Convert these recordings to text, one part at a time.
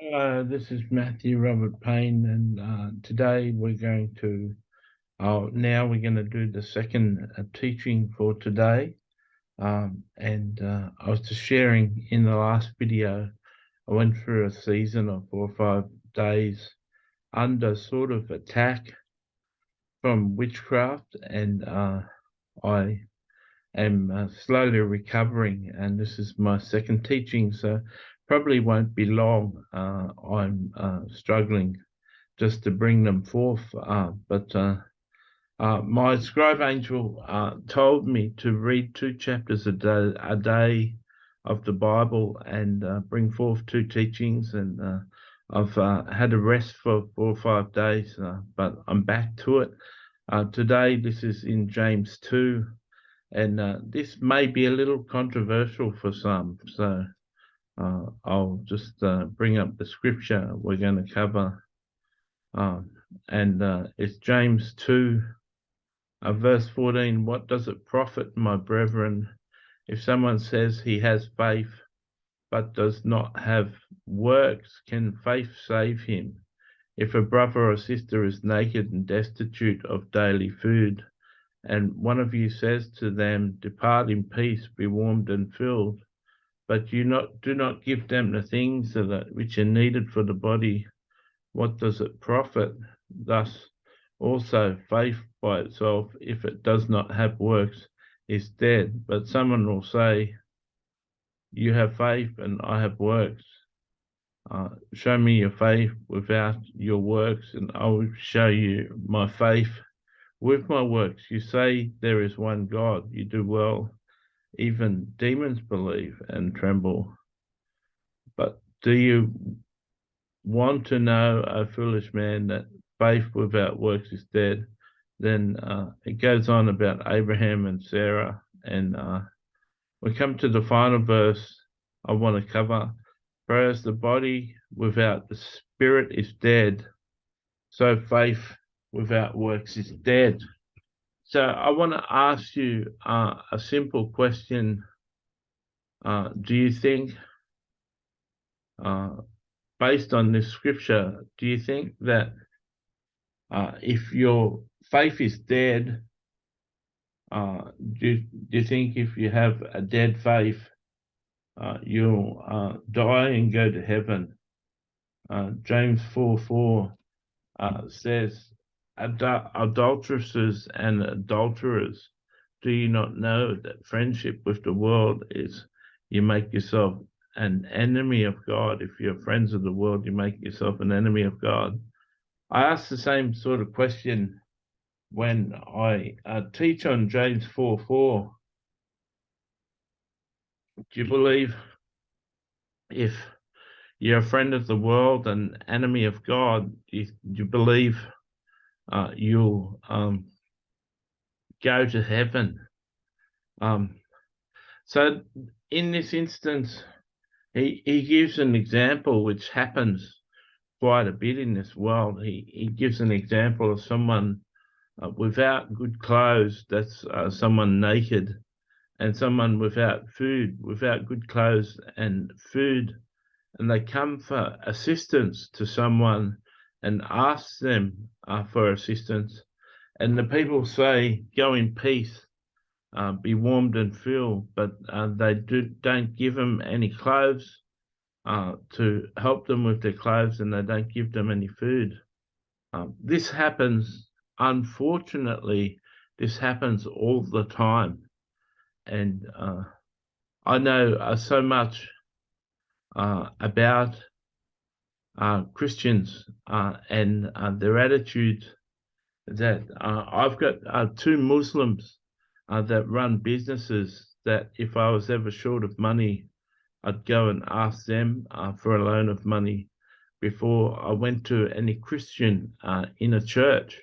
This is Matthew Robert Payne, and today we're going to do the second teaching for today. I was just sharing in the last video, I went through a season of 4 or 5 days under sort of attack from witchcraft, and I am slowly recovering, and this is my second teaching, so probably won't be long. I'm struggling just to bring them forth, but my scribe angel told me to read 2 chapters a day of the Bible and bring forth 2 teachings, and I've had a rest for 4 or 5 days, but I'm back to it. Today, this is in James 2, and this may be a little controversial for some, so I'll just bring up the scripture we're going to cover. It's James 2, verse 14. What does it profit, my brethren, if someone says he has faith but does not have works? Can faith save him? If a brother or sister is naked and destitute of daily food, and one of you says to them, depart in peace, be warmed and filled, but do not give them the things which are needed for the body, what does it profit? Thus also faith by itself, if it does not have works, is dead. But someone will say, you have faith and I have works. Show me your faith without your works, and I will show you my faith with my works. You say there is one God, you do well. Even demons believe and tremble. But do you want to know, O foolish man, that faith without works is dead? Then it goes on about Abraham and Sarah, and we come to the final verse I want to cover. For as the body without the spirit is dead, so faith without works is dead. So I want to ask you a simple question. Do you think, based on this scripture, do you think that if your faith is dead, do you think if you have a dead faith, you'll die and go to heaven? James 4:4 says, adulteresses and adulterers, do you not know that friendship with the world is you make yourself an enemy of God? If you're friends of the world, you make yourself an enemy of God. I ask the same sort of question when I teach on James 4:4. Do you believe if you're a friend of the world and enemy of God, do you believe you'll go to heaven? So in this instance, he gives an example which happens quite a bit in this world. He gives an example of someone without good clothes, that's someone naked, and someone without food, without good clothes and food, and they come for assistance to someone and ask them for assistance, and the people say, go in peace, be warmed and filled, but they don't give them any clothes to help them with their clothes, and they don't give them any food. This happens, unfortunately, this happens all the time. And I know so much about Christians and their attitude that I've got 2 Muslims that run businesses that if I was ever short of money, I'd go and ask them for a loan of money before I went to any Christian in a church.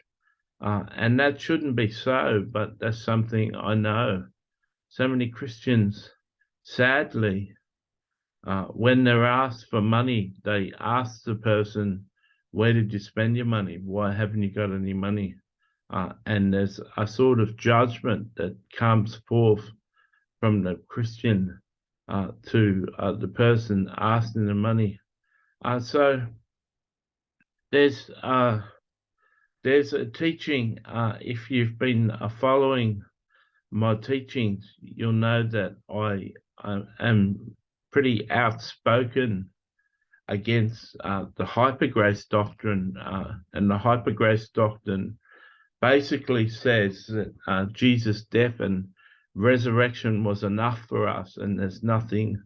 And that shouldn't be so, but that's something I know. So many Christians, sadly, when they're asked for money, they ask the person, where did you spend your money? Why haven't you got any money? And there's a sort of judgment that comes forth from the Christian to the person asking the money. So there's a teaching. If you've been following my teachings, you'll know that I am pretty outspoken against the hypergrace doctrine, and the hypergrace doctrine basically says that Jesus' death and resurrection was enough for us, and there's nothing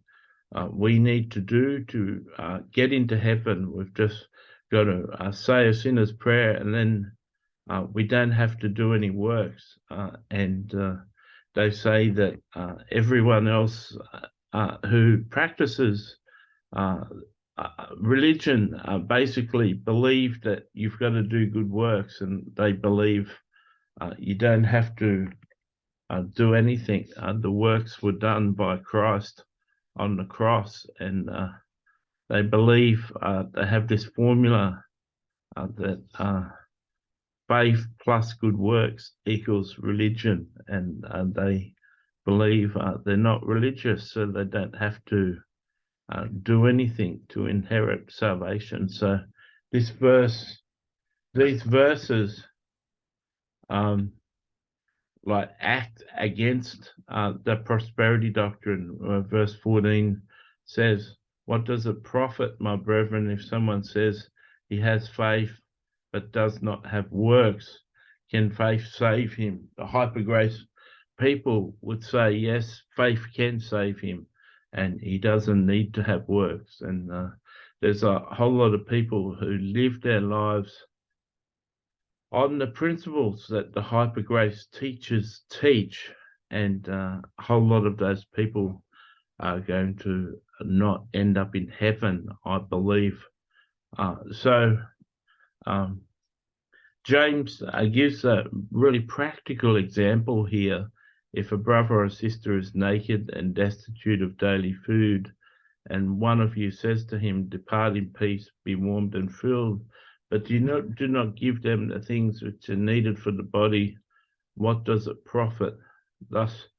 we need to do to get into heaven. We've just got to say a sinner's prayer, and then we don't have to do any works. And they say that everyone else who practices religion basically believe that you've got to do good works, and they believe you don't have to do anything. The works were done by Christ on the cross, and they believe they have this formula that faith plus good works equals religion, and they believe they're not religious, so they don't have to do anything to inherit salvation. So these verses like act against the prosperity doctrine. Verse 14 says, "What does it profit, my brethren, if someone says he has faith but does not have works? Can faith save him?" The hypergrace people would say, yes, faith can save him, and he doesn't need to have works. And there's a whole lot of people who live their lives on the principles that the hypergrace teachers teach, and a whole lot of those people are going to not end up in heaven, I believe. So James gives a really practical example here. If a brother or sister is naked and destitute of daily food, and one of you says to him, "Depart in peace, be warmed and filled," but do not give them the things which are needed for the body, what does it profit? Thus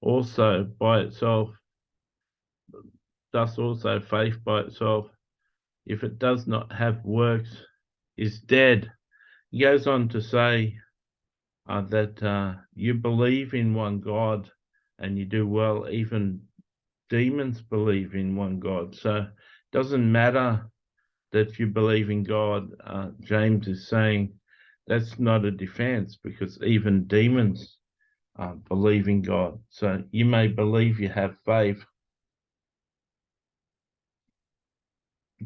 also faith by itself, if it does not have works, is dead. He goes on to say that you believe in one God and you do well. Even demons believe in one God. So it doesn't matter that you believe in God. James is saying that's not a defense, because even demons believe in God. So you may believe you have faith.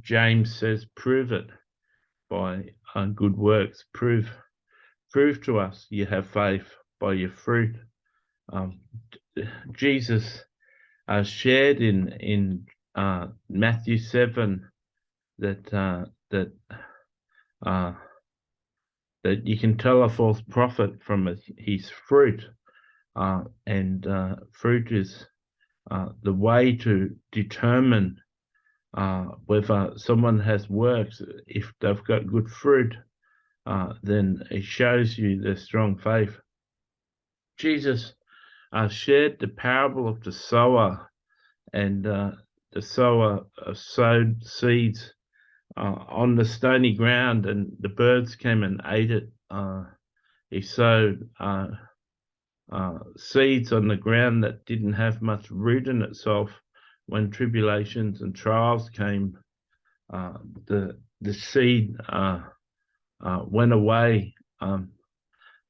James says, prove it by good works. Prove to us you have faith by your fruit. Jesus shared in Matthew 7 that you can tell a false prophet from his fruit, and fruit is the way to determine whether someone has works. If they've got good fruit, then it shows you their strong faith. Jesus shared the parable of the sower, and the sower sowed seeds on the stony ground, and the birds came and ate it. He sowed seeds on the ground that didn't have much root in itself. When tribulations and trials came, the seed went away.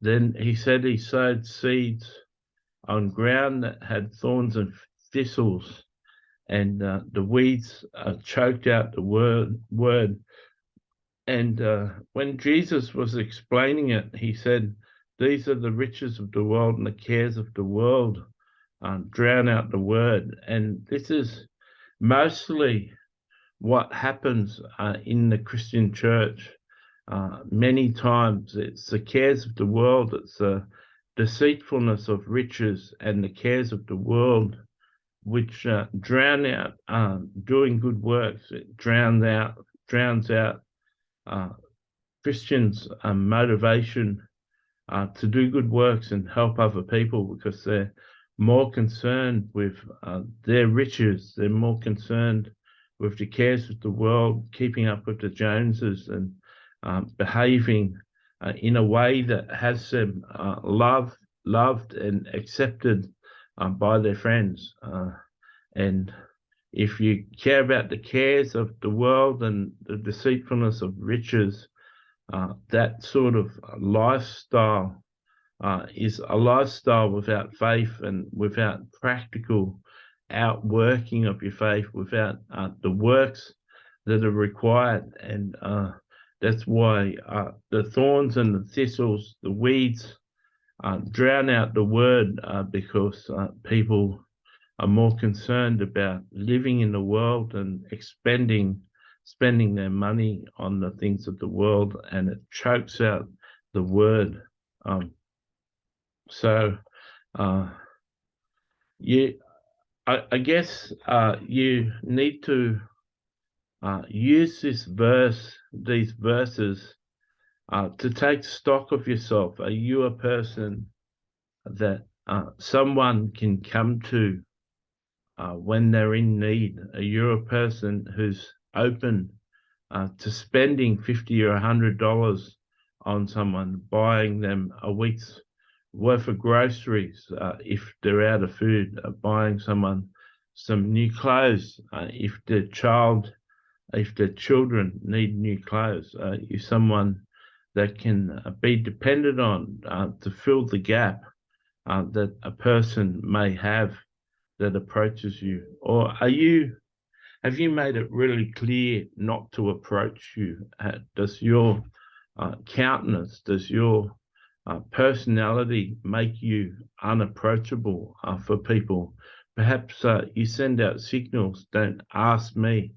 Then he said he sowed seeds on ground that had thorns and thistles, and the weeds choked out the word. And when Jesus was explaining it, he said, "These are the riches of the world and the cares of the world drown out the word." And this is mostly what happens in the Christian church. Many times it's the cares of the world, it's the deceitfulness of riches and the cares of the world which drown out doing good works. It drowns out Christians' motivation to do good works and help other people, because they're more concerned with their riches. They're more concerned with the cares of the world, keeping up with the Joneses, and behaving in a way that has them loved and accepted by their friends. And if you care about the cares of the world and the deceitfulness of riches, that sort of lifestyle is a lifestyle without faith and without practical outworking of your faith, without the works that are required. And that's why the thorns and the thistles, the weeds, drown out the word, because people are more concerned about living in the world and spending their money on the things of the world, and it chokes out the word. So I guess you need to use these verses to take stock of yourself. Are you a person that someone can come to when they're in need? Are you a person who's open to spending $50 or $100 on someone, buying them a week's worth of groceries if they're out of food, buying someone some new clothes if their children need new clothes? You're someone that can be depended on to fill the gap that a person may have that approaches you? Or have you made it really clear not to approach you? Does your countenance, does your personality make you unapproachable for people? Perhaps you send out signals: don't ask me,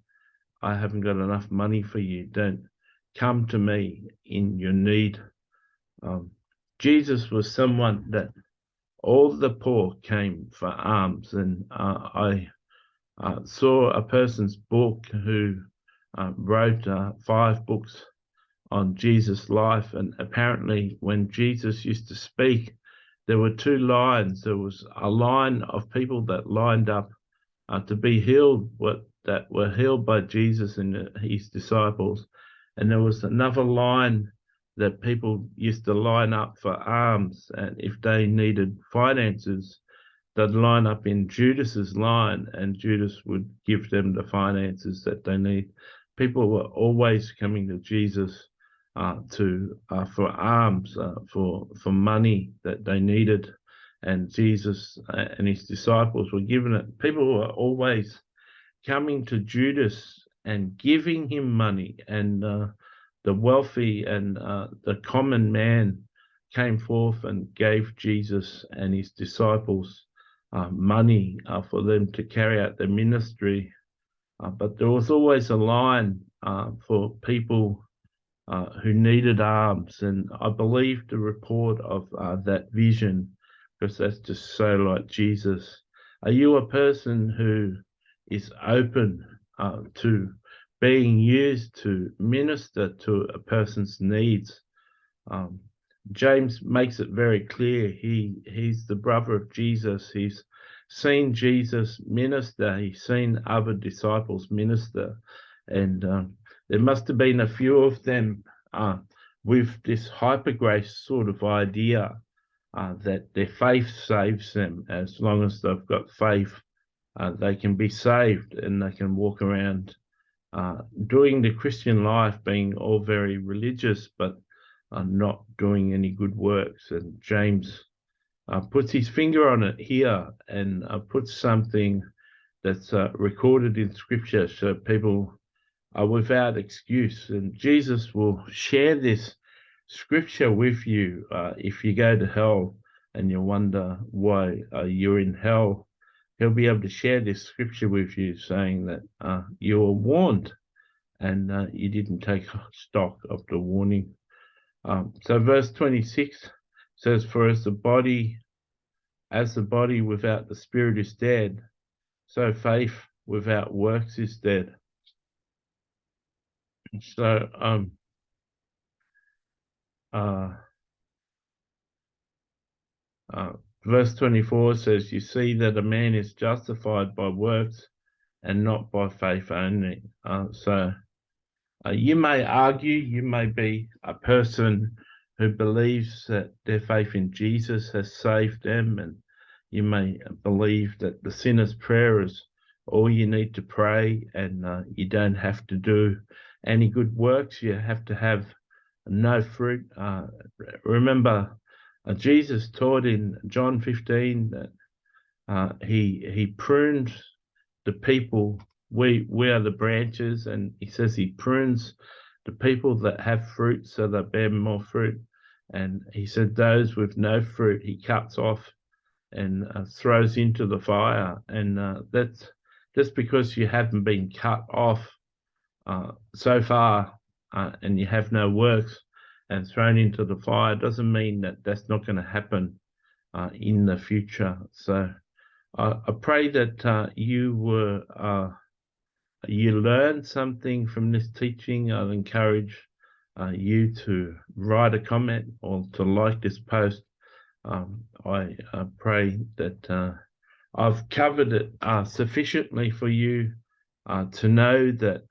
I haven't got enough money for you. Don't come to me in your need. Jesus was someone that all the poor came for alms, and I saw a person's book who wrote 5 books on Jesus' life, and apparently when Jesus used to speak, there were 2 lines. There was a line of people that lined up to be healed, that were healed by Jesus and his disciples, and there was another line that people used to line up for alms, and if they needed finances, they'd line up in Judas's line, and Judas would give them the finances that they need. People were always coming to Jesus for alms, for money that they needed, and Jesus and his disciples were given it. People were always coming to Judas and giving him money, and the wealthy and the common man came forth and gave Jesus and his disciples money for them to carry out their ministry. But there was always a line for people who needed alms. And I believe the report of that vision, because that's just so like Jesus. Are you a person who is open to being used to minister to a person's needs? James makes it very clear. He's the brother of Jesus. He's seen Jesus minister. He's seen other disciples minister, and there must have been a few of them with this hyper grace sort of idea that their faith saves them. As long as they've got faith, they can be saved, and they can walk around doing the Christian life, being all very religious, but not doing any good works. And James puts his finger on it here, and puts something that's recorded in Scripture, so people are without excuse. And Jesus will share this Scripture with you if you go to hell and you wonder why you're in hell. He'll be able to share this Scripture with you, saying that you were warned and you didn't take stock of the warning. So verse 26 says, for as the body without the spirit is dead, so faith without works is dead. So verse 24 says, you see that a man is justified by works and not by faith only. So you may argue, you may be a person who believes that their faith in Jesus has saved them, and you may believe that the sinner's prayer is all you need to pray, and you don't have to do any good works. You have to have no fruit. Remember, Jesus taught in John 15 that he prunes the people. We are the branches, and he says he prunes the people that have fruit so they bear more fruit. And he said those with no fruit he cuts off and throws into the fire. And that's just because you haven't been cut off so far and you have no works and thrown into the fire doesn't mean that that's not going to happen in the future. So I pray that you learned something from this teaching. I'd encourage you to write a comment or to like this post. I pray that I've covered it sufficiently for you to know that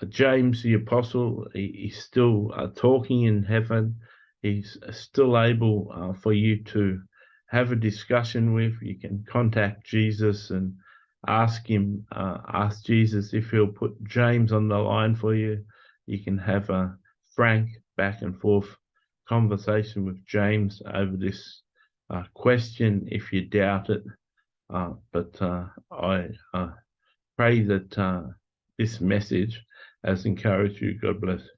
James the Apostle, he's still talking in heaven. He's still able for you to have a discussion with. You can contact Jesus and ask Jesus if he'll put James on the line for you. You can have a frank back and forth conversation with James over this question if you doubt it. But I pray that this message has encouraged you. God bless.